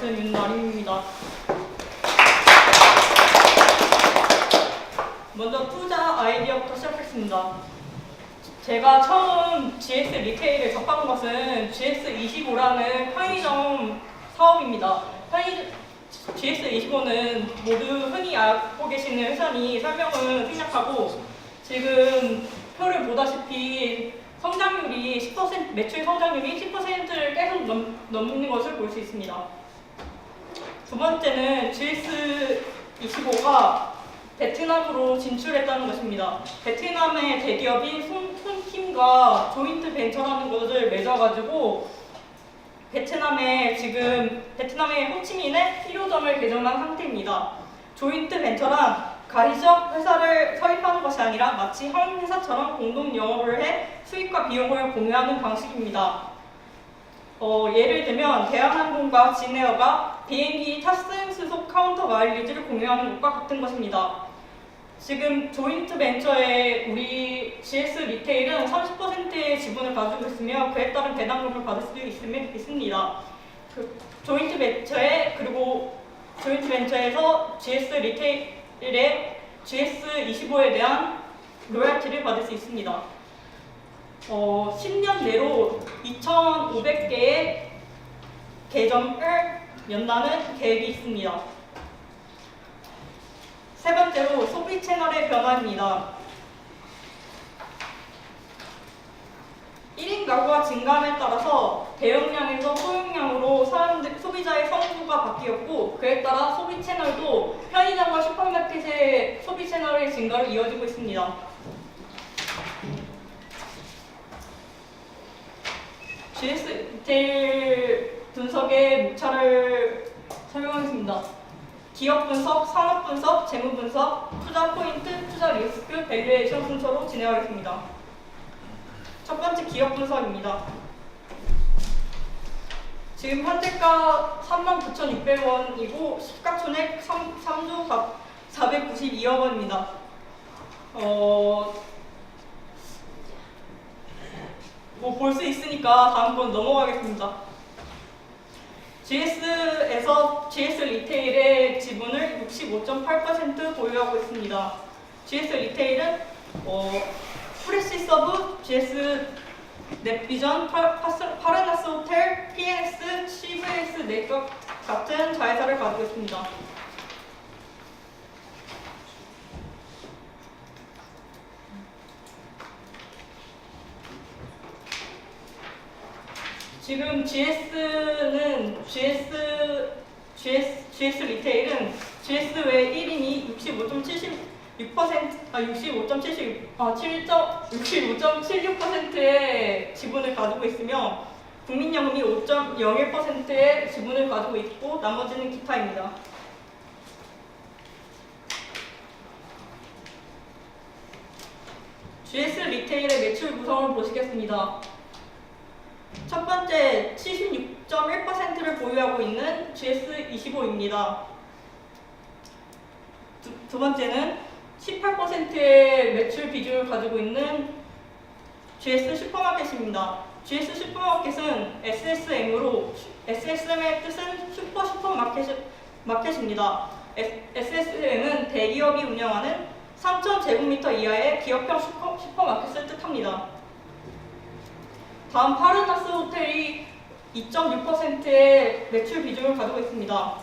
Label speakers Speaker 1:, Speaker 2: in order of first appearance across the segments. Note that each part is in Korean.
Speaker 1: 맡은 윤나림입니다. 먼저 투자 아이디어부터 시작했습니다. 제가 처음 GS 리테일을 접한 것은 GS25라는 편의점 사업입니다. GS25는 모두 흔히 알고 계시는 회사니 설명을 생략하고, 지금 표를 보다시피 성장률이 10%, 매출 성장률이 10%를 계속 넘는 것을 볼 수 있습니다. 두 번째는 GS25가 베트남으로 진출했다는 것입니다. 베트남의 대기업인 손팀과 조인트 벤처라는 것을 맺어가지고 베트남의 호치민에 1호점을 개점한 상태입니다. 조인트 벤처란 가시적 회사를 설립하는 것이 아니라 마치 한 회사처럼 공동 영업을 해 수익과 비용을 공유하는 방식입니다. 예를 들면 대한항공과 진에어가 비행기 탑승 수속 카운터 마일리지를 공유하는 것과 같은 것입니다. 지금 조인트 벤처에 우리 GS 리테일은 30%의 지분을 가지고 있으며 그에 따른 배당금을 받을 수 있습니다. 조인트 벤처에서 GS 리테일의 GS25에 대한 로열티를 받을 수 있습니다. 10년 내로 2,500개의 개점을 연다는 계획이 있습니다. 세 번째로 소비 채널의 변화입니다. 1인 가구가 증가함에 따라서 대용량에서 소용량으로 소비자의 선호도가 바뀌었고, 그에 따라 소비 채널도 편의점과 슈퍼마켓의 소비 채널의 증가로 이어지고 있습니다. GS 리테일 분석의 목차를 설명하겠습니다. 기업 분석, 산업 분석, 재무 분석, 투자 포인트, 투자 리스크, 밸류에이션 순서로 진행하겠습니다. 첫 번째 기업 분석입니다. 지금 현재가 39,600원이고 시가총액 3조 492억 원입니다. 볼 수 있으니까 다음 건 넘어가겠습니다. GS 리테일의 지분을 65.8% 보유하고 있습니다. GS 리테일은 프레시 서브, GS 넷비전, 파르나스 호텔, PNS, CVS 네트워크 같은 자회사를 가지고 있습니다. 지금 GS 리테일은 GS 외 1인이 65.76%의 지분을 가지고 있으며 국민연금이 5.01%의 지분을 가지고 있고 나머지는 기타입니다. GS 리테일의 매출 구성을 보시겠습니다. 첫 번째 76.1%를 보유하고 있는 GS25입니다. 두 번째는 18%의 매출 비중을 가지고 있는 GS 슈퍼마켓입니다. GS 슈퍼마켓은 SSM의 뜻은 슈퍼마켓입니다. SSM은 대기업이 운영하는 3,000제곱미터 이하의 기업형 슈퍼마켓을 뜻합니다. 다음 파르나스 호텔이 2.6%의 매출 비중을 가지고 있습니다.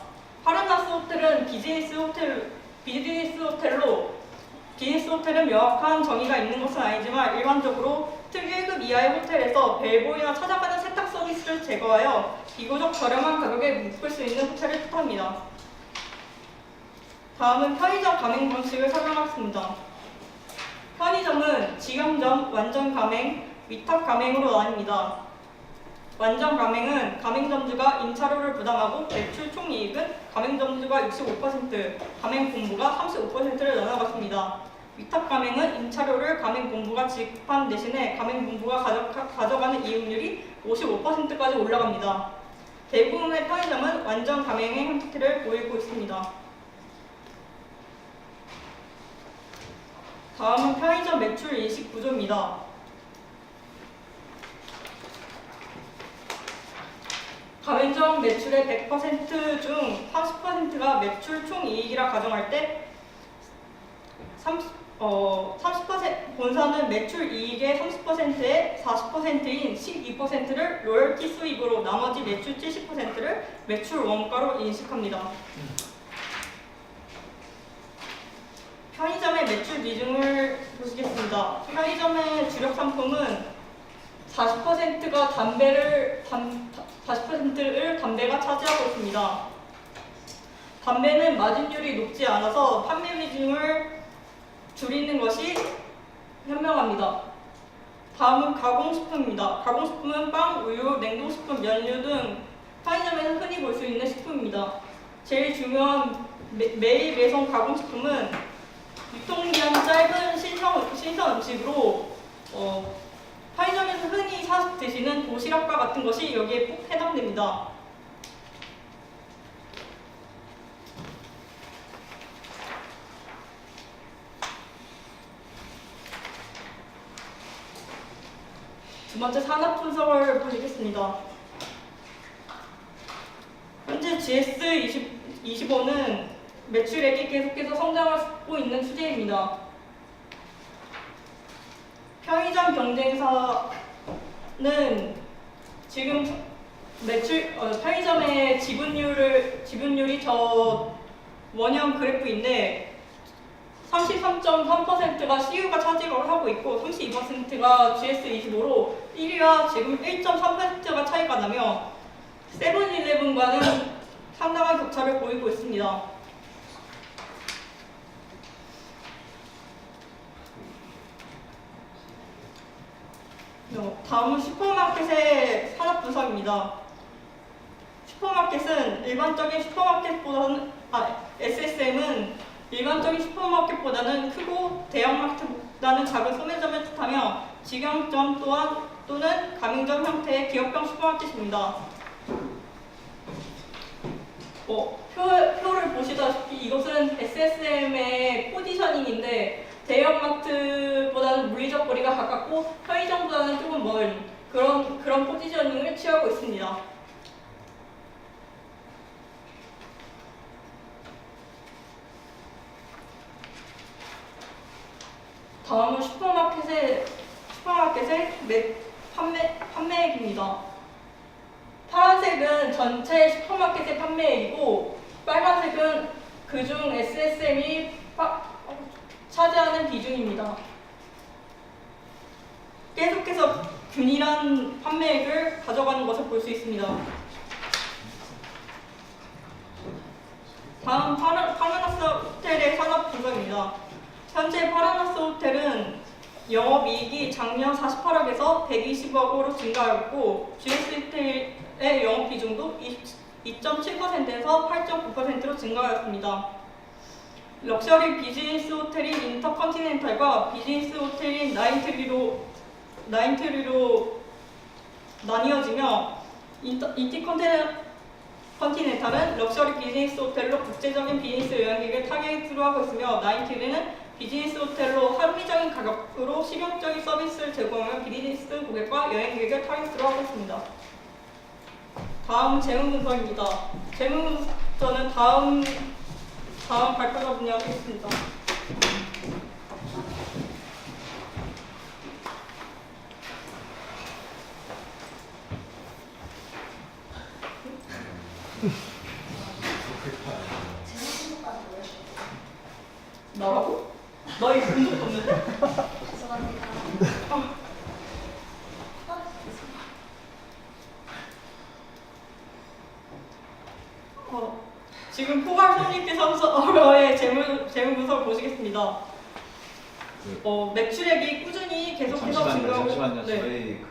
Speaker 1: 파르나스 호텔은 비즈니스 호텔은 명확한 정의가 있는 것은 아니지만 일반적으로 특 1급 이하의 호텔에서 벨보이나 찾아가는 세탁 서비스를 제거하여 비교적 저렴한 가격에 묵을 수 있는 호텔을 뜻합니다. 다음은 편의점 가맹 방식을 설명하겠습니다. 편의점은 직영점, 완전 가맹, 위탁 가맹으로 나뉩니다. 완전 가맹은 가맹점주가 임차료를 부담하고 매출 총이익은 가맹점주가 65%, 가맹본부가 35%를 나눠갔습니다. 위탁 가맹은 임차료를 가맹본부가 지급한 대신에 가맹본부가 가져가는 이익률이 55%까지 올라갑니다. 대부분의 편의점은 완전 가맹의 형태를 보이고 있습니다. 다음은 편의점 매출 인식 구조입니다. 가맹점 매출의 100% 중 30%가 매출 총이익이라 가정할 때 30% 본사는 매출 이익의 30%에 40%인 12%를 로열티 수입으로 나머지 매출 70%를 매출 원가로 인식합니다. 편의점의 매출 비중을 보시겠습니다. 편의점의 주력 상품은 40%가 40%를 담배가 차지하고 있습니다. 담배는 마진율이 높지 않아서 판매 비중을 줄이는 것이 현명합니다. 다음은 가공식품입니다. 가공식품은 빵, 우유, 냉동식품, 연유 등 편의점에서 흔히 볼 수 있는 식품입니다. 제일 중요한 매일 배송 가공식품은 유통기한이 짧은 신선 음식으로 편의점에서 흔히 드시는 도시락과 같은 것이 여기에 꼭 해당됩니다. 두 번째 산업 분석을 보시겠습니다. 현재 GS25는 매출액이 계속해서 성장하고 있는 추세입니다. 편의점 경쟁사는 지금 편의점의 지분율이 저 원형 그래프인데 33.3%가 CU가 차지를 하고 있고 32%가 GS25로 1위와 지금 1.3%가 차이가 나며 세븐일레븐과는 상당한 격차를 보이고 있습니다. 다음은 슈퍼마켓의 산업 분석입니다. 슈퍼마켓은 SSM은 일반적인 슈퍼마켓보다는 크고 대형마트보다는 작은 소매점을 뜻하며 직영점 또는 가맹점 형태의 기업형 슈퍼마켓입니다. 표를 보시다시피 이것은 SSM의 포지셔닝인데 대형마트보다는 물리적 거리가 가깝고 편의점보다는 조금 먼 그런 포지셔닝을 취하고 있습니다. 다음은 슈퍼마켓의 판매액입니다. 파란색은 전체 슈퍼마켓의 판매액이고 빨간색은 그중 SSM이 차지하는 비중입니다. 계속해서 균일한 판매액을 가져가는 것을 볼 수 있습니다. 다음 파라나스 호텔의 산업 분석입니다. 현재 파라나스 호텔은 영업이익이 작년 48억에서 120억으로 증가하였고 GS 호텔의 영업비중도 2.7%에서 8.9%로 증가하였습니다. 럭셔리 비즈니스 호텔인 인터컨티넨탈과 비즈니스 호텔인 나인트리로 나뉘어지며 인티컨티넨탈은 럭셔리 비즈니스 호텔로 국제적인 비즈니스 여행객을 타겟으로 하고 있으며 나인트리는 비즈니스 호텔로 합리적인 가격으로 실용적인 서비스를 제공하며 비즈니스 고객과 여행객을 타겟으로 하고 있습니다. 다음 재무 분석입니다. 재무 분석은 다음 발표자분이 하겠습니다. 나라고? 너희 본 적도 없는데?
Speaker 2: 죄송합니다.
Speaker 1: 지금 포괄손익계산서의 재무 분석을 보시겠습니다. 매출액이 꾸준히 계속해서 증가하고.
Speaker 3: 잠시만요.
Speaker 1: 네.
Speaker 3: 저희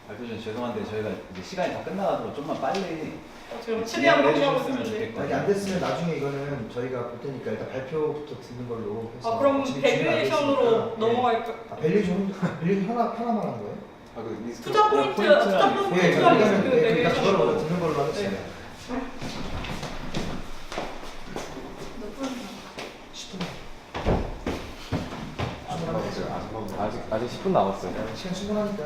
Speaker 3: 발표 전 죄송한데 저희가 이제 시간이 다 끝나가지고 좀만 빨리
Speaker 1: 지금 최대한
Speaker 3: 진행을
Speaker 1: 빨리 하고
Speaker 3: 해주셨으면
Speaker 1: 있는데.
Speaker 3: 좋겠거든요.
Speaker 4: 아니 안 됐으면 나중에 이거는 저희가 볼 테니까 일단 발표부터 듣는 걸로 해서
Speaker 1: 그럼
Speaker 4: 지금
Speaker 1: 밸류에이션으로
Speaker 4: 진행하겠습니다.
Speaker 1: 넘어갈까?
Speaker 4: 밸류에이션 하나만 한 거예요?
Speaker 1: 투자 포인트,
Speaker 4: 예,
Speaker 1: 투자 리스크
Speaker 4: 일단 그걸로
Speaker 1: 밸류에이션으로.
Speaker 4: 듣는 걸로 하겠습니다.
Speaker 2: 몇 분?
Speaker 4: 10분.
Speaker 5: 아직 10분 남았어요.
Speaker 4: 시간 충분하니까.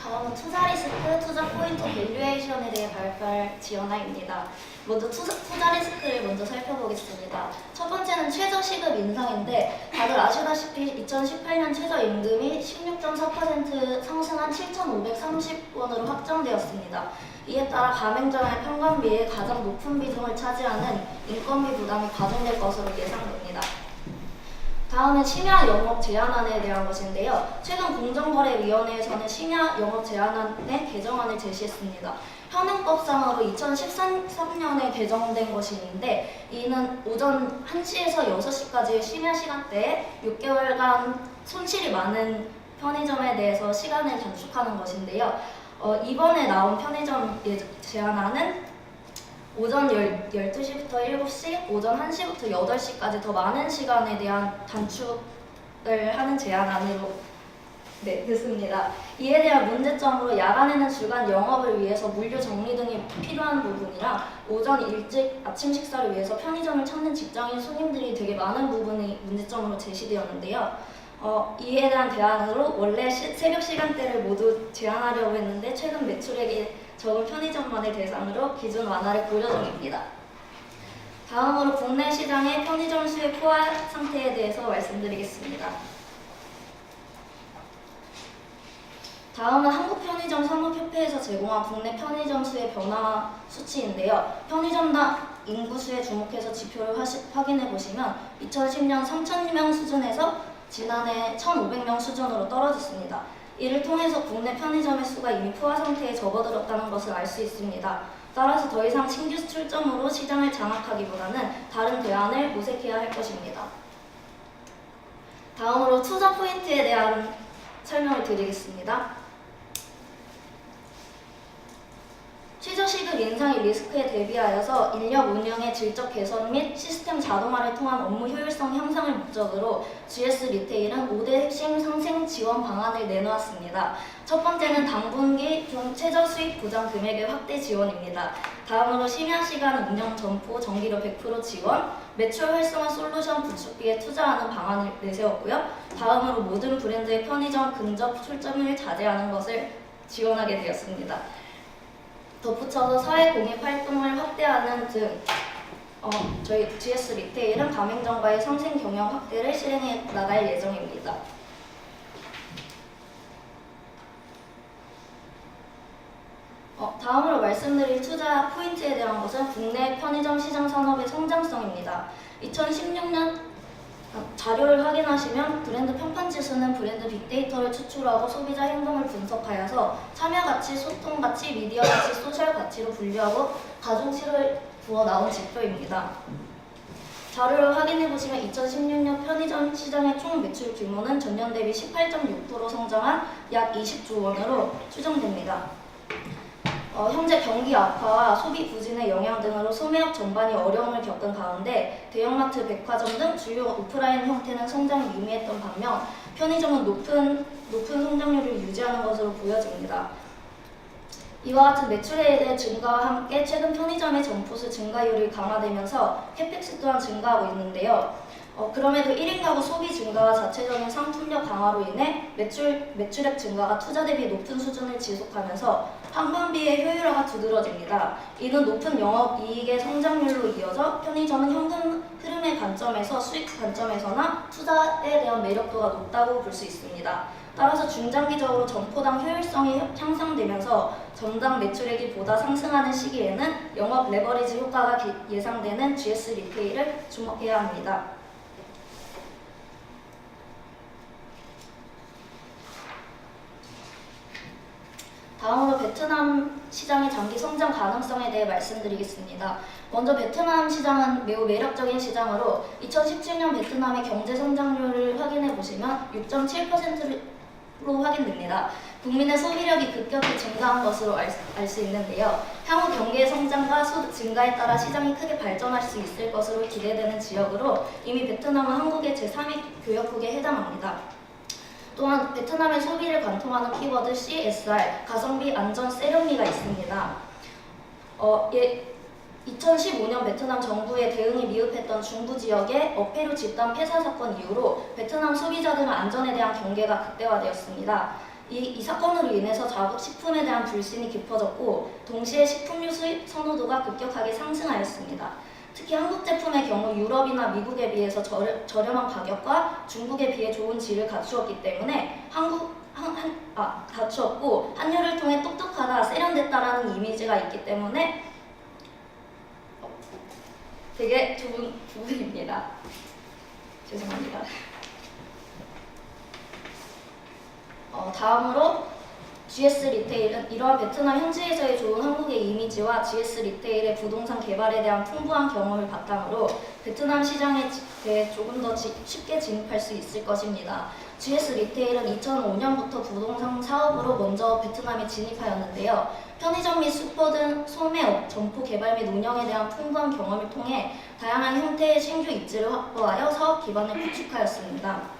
Speaker 2: 다 다음은 투자 리스크, 투자 포인트 밸류에이션에 대해 발표할 지원화입니다. 먼저 투자 리스크를 먼저 살펴보겠습니다. 첫 번째는 최저 시급 인상인데 다들 아시다시피 2018년 최저임금이 16.4% 상승한 7,530원으로 확정되었습니다. 이에 따라 가맹점의 평관비의 가장 높은 비중을 차지하는 인건비 부담이 가중될 것으로 예상됩니다. 다음은 심야 영업 제한안에 대한 것인데요. 최근 공정거래위원회에서는 심야 영업 제한안의 개정안을 제시했습니다. 현행법상으로 2013년에 개정된 것이 있는데 이는 오전 1시에서 6시까지의 심야 시간대에 6개월간 손실이 많은 편의점에 대해서 시간을 단축하는 것인데요. 이번에 나온 편의점 제한안은 오전 12시부터 7시, 오전 1시부터 8시까지 더 많은 시간에 대한 단축을 하는 제한안으로 됐습니다. 이에 대한 문제점으로 야간에는 주간 영업을 위해서 물류 정리 등이 필요한 부분이라 오전 일찍 아침 식사를 위해서 편의점을 찾는 직장인 손님들이 되게 많은 부분이 문제점으로 제시되었는데요. 이에 대한 대안으로 원래 새벽 시간대를 모두 제한하려고 했는데 최근 매출액이 적은 편의점만을 대상으로 기준 완화를 고려 중입니다. 다음으로 국내 시장의 편의점 수의 포화 상태에 대해서 말씀드리겠습니다. 다음은 한국편의점산업협회에서 제공한 국내 편의점 수의 변화 수치인데요. 편의점당 인구수에 주목해서 지표를 확인해 보시면 2010년 3,000명 수준에서 지난해 1,500명 수준으로 떨어졌습니다. 이를 통해서 국내 편의점의 수가 이미 포화 상태에 접어들었다는 것을 알 수 있습니다. 따라서 더 이상 신규 출점으로 시장을 장악하기보다는 다른 대안을 모색해야 할 것입니다. 다음으로 투자 포인트에 대한 설명을 드리겠습니다. 최저시급 인상의 리스크에 대비하여서 인력 운영의 질적 개선 및 시스템 자동화를 통한 업무 효율성 향상을 목적으로 GS 리테일은 5대 핵심 상생 지원 방안을 내놓았습니다. 첫 번째는 당분기 중 최저 수익 보장 금액의 확대 지원입니다. 다음으로 심야 시간 운영 점포 정기료 100% 지원, 매출 활성화 솔루션 구축비에 투자하는 방안을 내세웠고요. 다음으로 모든 브랜드의 편의점 근접 출점을 자제하는 것을 지원하게 되었습니다. 덧붙여서 사회 공익 활동을 확대하는 등 저희 GS 리테일은 가맹점과의 상생 경영 확대를 실행해 나갈 예정입니다. 다음으로 말씀드릴 투자 포인트에 대한 것은 국내 편의점 시장 산업의 성장성입니다. 2016년 자료를 확인하시면 브랜드 평판지수는 브랜드 빅데이터를 추출하고 소비자 행동을 분석하여서 참여 가치, 소통 가치, 미디어 가치, 소셜 가치로 분류하고 가중치를 부어 나온 지표입니다. 자료를 확인해 보시면 2016년 편의점 시장의 총 매출 규모는 전년 대비 18.6% 성장한 약 20조 원으로 추정됩니다. 현재 경기 악화와 소비 부진의 영향 등으로 소매업 전반이 어려움을 겪은 가운데 대형마트, 백화점 등 주요 오프라인 형태는 성장이 미미했던 반면 편의점은 높은 성장률을 유지하는 것으로 보여집니다. 이와 같은 매출에 대한 증가와 함께 최근 편의점의 점포수 증가율이 강화되면서 캐펙스 또한 증가하고 있는데요. 그럼에도 1인 가구 소비 증가와 자체적인 상품력 강화로 인해 매출액 증가가 투자 대비 높은 수준을 지속하면서 판관비의 효율화가 두드러집니다. 이는 높은 영업이익의 성장률로 이어져 편의점은 현금 흐름의 관점에서 수익 관점에서나 투자에 대한 매력도가 높다고 볼 수 있습니다. 따라서 중장기적으로 점포당 효율성이 향상되면서 점당 매출액이 보다 상승하는 시기에는 영업 레버리지 효과가 예상되는 GS 리테일을 주목해야 합니다. 다음으로 베트남 시장의 장기 성장 가능성에 대해 말씀드리겠습니다. 먼저 베트남 시장은 매우 매력적인 시장으로 2017년 베트남의 경제 성장률을 확인해 보시면 6.7%로 확인됩니다. 국민의 소비력이 급격히 증가한 것으로 알 수 있는데요. 향후 경기의 성장과 소득 증가에 따라 시장이 크게 발전할 수 있을 것으로 기대되는 지역으로 이미 베트남은 한국의 제3위 교역국에 해당합니다. 또한 베트남의 소비를 관통하는 키워드 CSR, 가성비, 안전, 세련미가 있습니다. 2015년 베트남 정부의 대응이 미흡했던 중부 지역의 어페루 집단 폐사 사건 이후로 베트남 소비자들은 안전에 대한 경계가 극대화되었습니다. 이 사건으로 인해서 자국 식품에 대한 불신이 깊어졌고 동시에 식품류 수입 선호도가 급격하게 상승하였습니다. 특히 한국 제품의 경우 유럽이나 미국에 비해서 저렴한 가격과 중국에 비해 좋은 질을 갖추었기 때문에 갖추었고 한류를 통해 똑똑하다, 세련됐다라는 이미지가 있기 때문에 되게 좋은 부분입니다. 죄송합니다. 다음으로 GS 리테일은 이러한 베트남 현지에서의 좋은 한국의 이미지와 GS 리테일의 부동산 개발에 대한 풍부한 경험을 바탕으로 베트남 시장에 대해 조금 더 쉽게 진입할 수 있을 것입니다. GS 리테일은 2005년부터 부동산 사업으로 먼저 베트남에 진입하였는데요. 편의점 및 슈퍼 등 소매업, 점포 개발 및 운영에 대한 풍부한 경험을 통해 다양한 형태의 신규 입지를 확보하여 사업 기반을 구축하였습니다.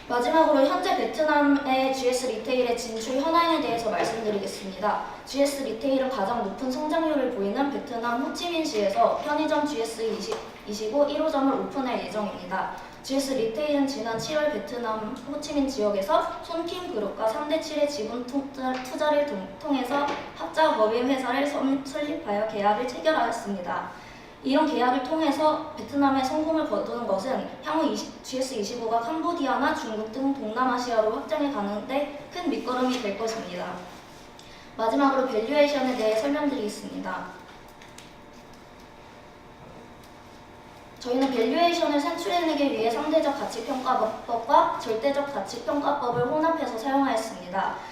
Speaker 2: 마지막으로 현재 베트남의 GS 리테일의 진출 현황에 대해서 말씀드리겠습니다. GS 리테일은 가장 높은 성장률을 보이는 베트남 호치민시에서 편의점 GS25 1호점을 오픈할 예정입니다. GS 리테일은 지난 7월 베트남 호치민 지역에서 손킴 그룹과 3대7의 지분 투자를 통해서 합자 법인 회사를 설립하여 계약을 체결하였습니다. 이런 계약을 통해서 베트남의 성공을 거두는 것은 향후 GS25가 캄보디아나 중국 등 동남아시아로 확장해 가는데 큰 밑거름이 될 것입니다. 마지막으로 밸류에이션에 대해 설명드리겠습니다. 저희는 밸류에이션을 산출해내기 위해 상대적 가치평가법과 절대적 가치평가법을 혼합해서 사용하였습니다.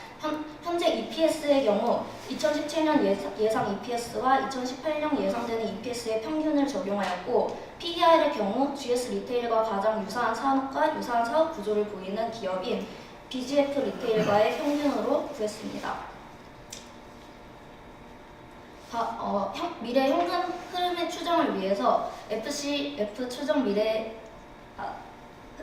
Speaker 2: 현재 EPS의 경우 2017년 예상 EPS와 2018년 예상되는 EPS의 평균을 적용하였고 PER의 경우 GS 리테일과 가장 유사한 산업과 유사한 사업 구조를 보이는 기업인 BGF 리테일과의 평균으로 구했습니다. 미래 현금 흐름의 추정을 위해서 FCF 추정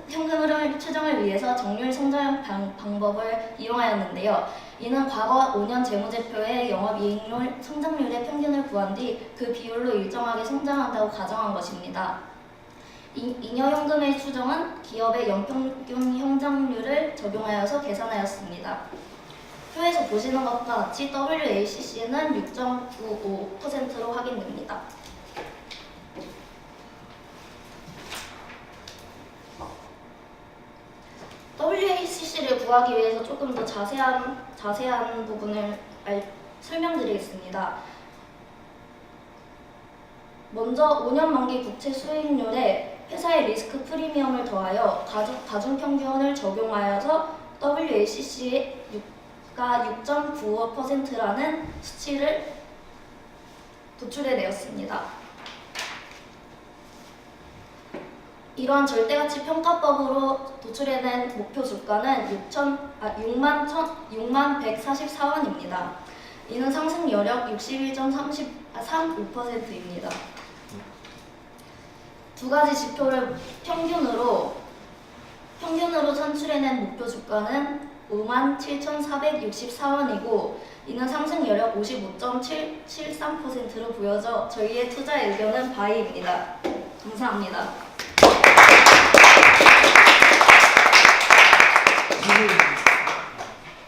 Speaker 2: 현금 흐름을 추정을 위해서 정률 성장 방법을 이용하였는데요. 이는 과거 5년 재무제표의 영업이익률 성장률의 평균을 구한 뒤 그 비율로 일정하게 성장한다고 가정한 것입니다. 잉여 현금의 추정은 기업의 연평균 성장률을 적용하여서 계산하였습니다. 표에서 보시는 것과 같이 WACC는 6.95%로 확인됩니다. WACC를 구하기 위해서 조금 더 자세한 부분을 설명드리겠습니다. 먼저 5년 만기 국채 수익률에 회사의 리스크 프리미엄을 더하여 가중평균을 적용하여서 WACC가 6.95%라는 수치를 도출해내었습니다. 이러한 절대가치 평가법으로 도출해낸 목표 주가는 61,144원입니다. 이는 상승 여력 61.35%입니다. 두 가지 지표를 평균으로 산출해낸 목표 주가는 57,464원이고 이는 상승 여력 55.73%로 보여져 저희의 투자 의견은 바이입니다. 감사합니다.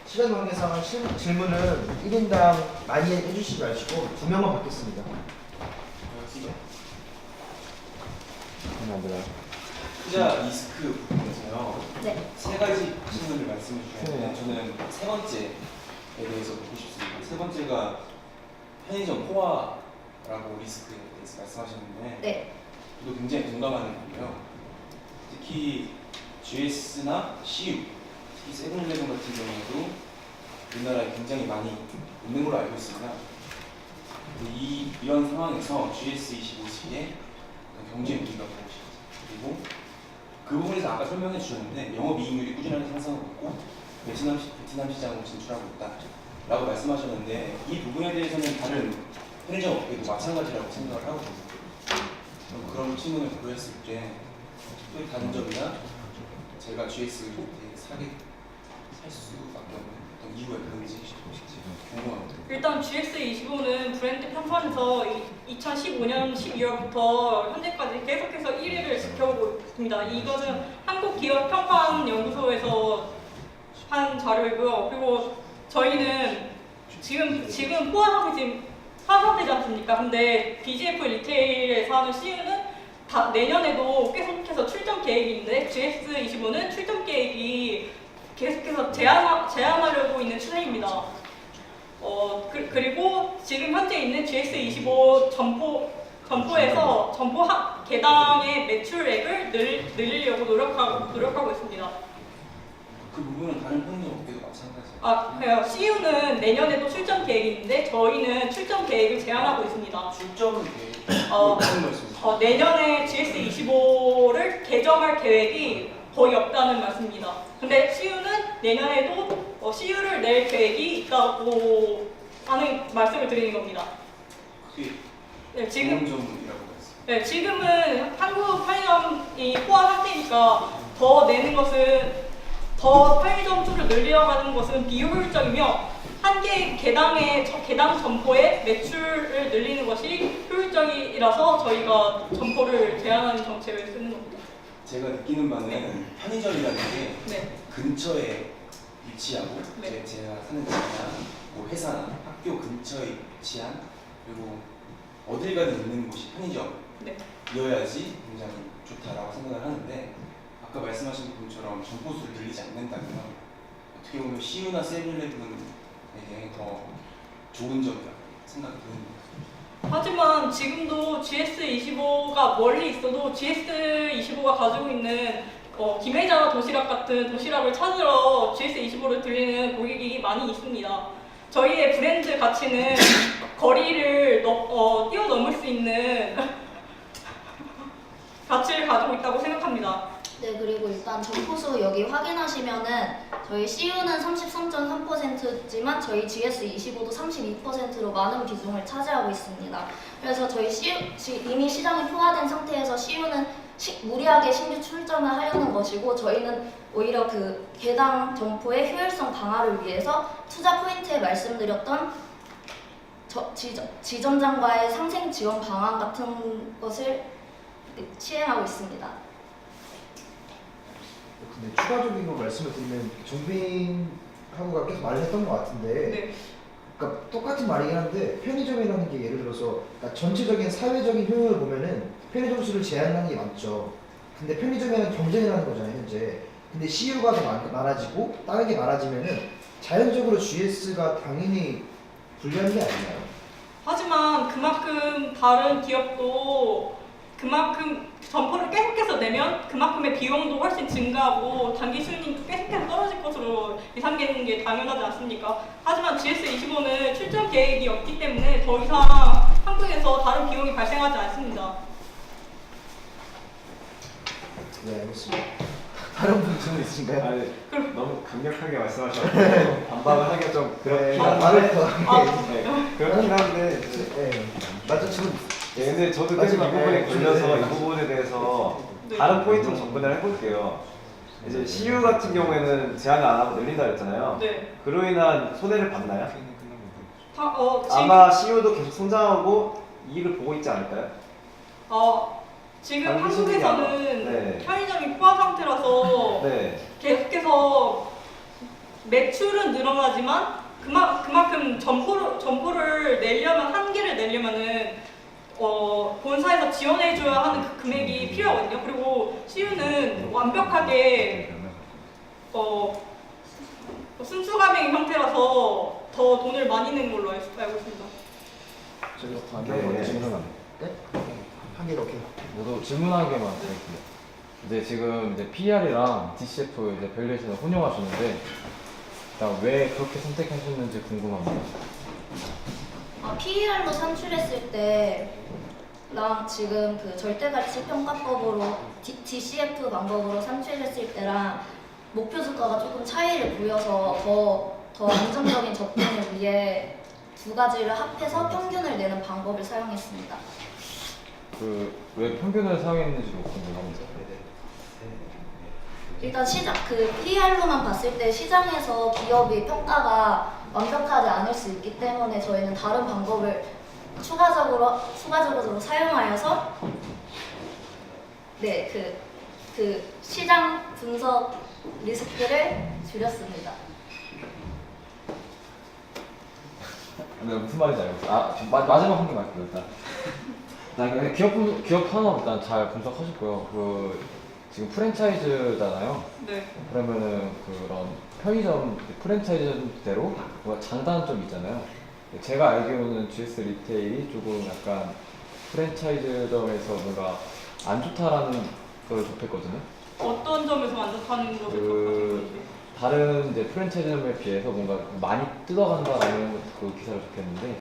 Speaker 4: 시간 관계상 질문은 1인당 많이 해주시지 마시고 2명만 받겠습니다.
Speaker 5: 투자 리스크 부분에서요.
Speaker 2: 네.
Speaker 5: 세 가지 질문을 말씀해 주셨는데 저는 세 번째에 대해서 묻고 싶습니다. 세 번째가 편의점 포화라고 리스크에 대해서 말씀하셨는데
Speaker 2: 네.
Speaker 5: 저도 굉장히 공감하는 부분이에요. 특히 GS나 CU, 특히 세븐일레븐 같은 경우에도 우리나라에 굉장히 많이 있는 걸로 알고 있습니다. 이런 상황에서 GS25C의 경제 무기가 무엇인지 그리고 그 부분에서 아까 설명해 주셨는데 영업이익률이 꾸준하게 상승하고 있고 베트남 시장으로 진출하고 있다라고 말씀하셨는데 이 부분에 대해서는 다른 편의점 업계도 마찬가지라고 생각을 하거든요. 그런 질문을 고려했을 때 특별히 다른 점이나 제가 GS를 살 수밖에 없는 어떤 이유가 있는지 궁금합니다.
Speaker 1: 일단 GS25는 브랜드 평판에서 2015년 12월부터 현재까지 계속해서 1위를 지켜오고 있습니다. 이것은 한국기업평판연구소에서 한 자료이고요. 그리고 저희는 지금 포화 상태 지금 상태지 않습니까? 근데 BGF 리테일에서 하는 CU는 다 내년에도 계속해서 출전 계획이 있는데 GS25는 출전 계획이 계속해서 제한하려고 있는 추세입니다. 그리고 지금 현재 있는 GS25 점포에서 개당의 매출액을 늘리려고 노력하고 있습니다.
Speaker 5: 그 부분은 다른 편의점 업계도 마찬가지예요.
Speaker 1: 그래요. CU는 내년에도 출전 계획이 있는데 저희는 출전 계획을 제한하고 있습니다.
Speaker 5: 출점은 무슨 말씀이세요?
Speaker 1: 내년에 GS25를 개점할 계획이 거의 없다는 말씀입니다. 근데 CU는 내년에도 CU를 낼 계획이 있다고 하는 말씀을 드리는 겁니다.
Speaker 5: 그게
Speaker 1: 네, 지금
Speaker 5: 공정이라고 했어요.
Speaker 1: 네, 지금은 한국 편의점이 포화 상태니까 더 내는 것은 더 편의점 수를 늘려가는 것은 비효율적이며 한 개의 개당 점포의 매출을 늘리는 것이 효율적이라서 저희가 점포를 제한하는 정책을 쓰는 겁니다.
Speaker 5: 제가 느끼는 바는 편의점이라는 게
Speaker 1: 네.
Speaker 5: 근처에 위치하고
Speaker 1: 네.
Speaker 5: 제가 사는 집이나 뭐 회사나 학교 근처에 위치한 그리고 어딜 가든 있는 곳이 편의점이어야지
Speaker 1: 네.
Speaker 5: 굉장히 좋다라고 생각을 하는데 아까 말씀하신 분처럼 점포 수를 늘리지 않는다면 어떻게 보면 CU나 세븐일레븐에게 더 좋은 점이라고 생각이 드는
Speaker 1: 하지만 지금도 GS25가 멀리 있어도 GS25가 가지고 있는 김혜자 도시락 같은 도시락을 찾으러 GS25를 들리는 고객이 많이 있습니다. 저희의 브랜드 가치는 거리를 뛰어넘을 수 있는 가치를 가지고 있다고 생각합니다.
Speaker 2: 네, 그리고 일단 점포수 여기 확인하시면은 저희 CU는 33.3%지만 저희 GS25도 32%로 많은 비중을 차지하고 있습니다. 그래서 저희 이미 시장이 포화된 상태에서 CU는 무리하게 신규 출전을 하려는 것이고 저희는 오히려 그 개당 점포의 효율성 강화를 위해서 투자 포인트에 말씀드렸던 지점장과의 상생 지원 방안 같은 것을 시행하고 있습니다.
Speaker 4: 근데 추가적인 거 말씀을 드리면 정빈하고가 계속 말을 했던 것 같은데
Speaker 1: 네.
Speaker 4: 그러니까 똑같은 말이긴 한데 편의점이라는 게 예를 들어서 그러니까 전체적인 사회적인 효용을 보면은 편의점 수를 제한하는 게 맞죠. 근데 편의점에는 경쟁을 하는 거잖아요 현재. 근데 CU가 더 많아지고 다른 게 많아지면은 자연적으로 GS가 당연히 불리한 게 아닌가요?
Speaker 1: 하지만 그만큼 다른 기업도 그만큼 점포를 계속해서 내면 그만큼의 비용도 훨씬 증가하고 단기 수익률도 계속해서 떨어질 것으로 예상되는 게 당연하지 않습니까? 하지만 GS25는 출전 계획이 없기 때문에 더 이상 한국에서 다른 비용이 발생하지 않습니다.
Speaker 4: 네 알겠습니다. 다른 분 질문 있으신가요?
Speaker 6: 아니, 너무 강력하게 말씀하셔서 반박을 하기가 좀
Speaker 4: 네,
Speaker 6: 그렇긴 한데
Speaker 4: 말을 더
Speaker 6: 네, 그렇긴 한데
Speaker 4: 네, 맞죠 질문.
Speaker 6: 네, 근데 저도 계속 이
Speaker 4: 마지막,
Speaker 6: 부분에
Speaker 4: 네,
Speaker 6: 걸려서
Speaker 4: 네.
Speaker 6: 이 부분에 대해서
Speaker 1: 네.
Speaker 6: 다른 포인트로 접근을 해볼게요. 이제 CU 같은 경우에는 제한을 안 하고 늘린다 했잖아요.
Speaker 1: 네.
Speaker 6: 그로 인한 손해를 봤나요?
Speaker 1: 지금
Speaker 6: 아마 CU도 계속 성장하고 이익을 보고 있지 않을까요?
Speaker 1: 지금
Speaker 6: 단기 수익이
Speaker 1: 한국에서는
Speaker 6: 네.
Speaker 1: 편의점이 포화 상태라서
Speaker 6: 네.
Speaker 1: 계속해서 매출은 늘어나지만 그만큼 점포를 내려면 한계를 내려면은 본사에서 지원해줘야 하는 그 금액이 필요하거든요. 그리고 CU는 완벽하게 순수가맹 형태라서 더 돈을 많이 내는 걸로 알고 있습니다.
Speaker 4: 저기서
Speaker 6: 네.
Speaker 4: 질문 네? 한 개로 오케이.
Speaker 7: 저도 질문 한 개만 드릴게요. 이제 지금 이제 PR이랑 DCF 이제 밸류에이션을 혼용하셨는데 왜 그렇게 선택하셨는지 궁금합니다.
Speaker 2: PER로 산출했을 때랑 지금 그 절대가치 평가법으로 DCF 방법으로 산출했을 때랑 목표 주가가 조금 차이를 보여서 더 안정적인 접근을 위해 두 가지를 합해서 평균을 내는 방법을 사용했습니다.
Speaker 7: 왜 평균을 사용했는지도 궁금합니다.
Speaker 2: 일단 그 PER로만 봤을 때 시장에서 기업의 평가가 완벽하지 않을 수 있기 때문에 저희는 다른 방법을 추가적으로 사용하여서 그 시장 분석 리스크를 줄였습니다.
Speaker 7: 네, 무슨 말인지 알겠어요. 마지막 한 개 말게요, 일단. 일단 기업 하나 일단 잘 분석하셨고요. 지금 프랜차이즈잖아요.
Speaker 1: 네.
Speaker 7: 그러면은 그런 편의점 프랜차이즈대로 뭔가 장단점이 있잖아요. 제가 알기로는 GS 리테일이 조금 약간 프랜차이즈점에서 뭔가 안 좋다라는 걸 접했거든요.
Speaker 1: 어떤 점에서 만족하는 것을
Speaker 7: 그 다른 이제 프랜차이즈점에 비해서 뭔가 많이 뜯어간다라는 그 기사를 접했는데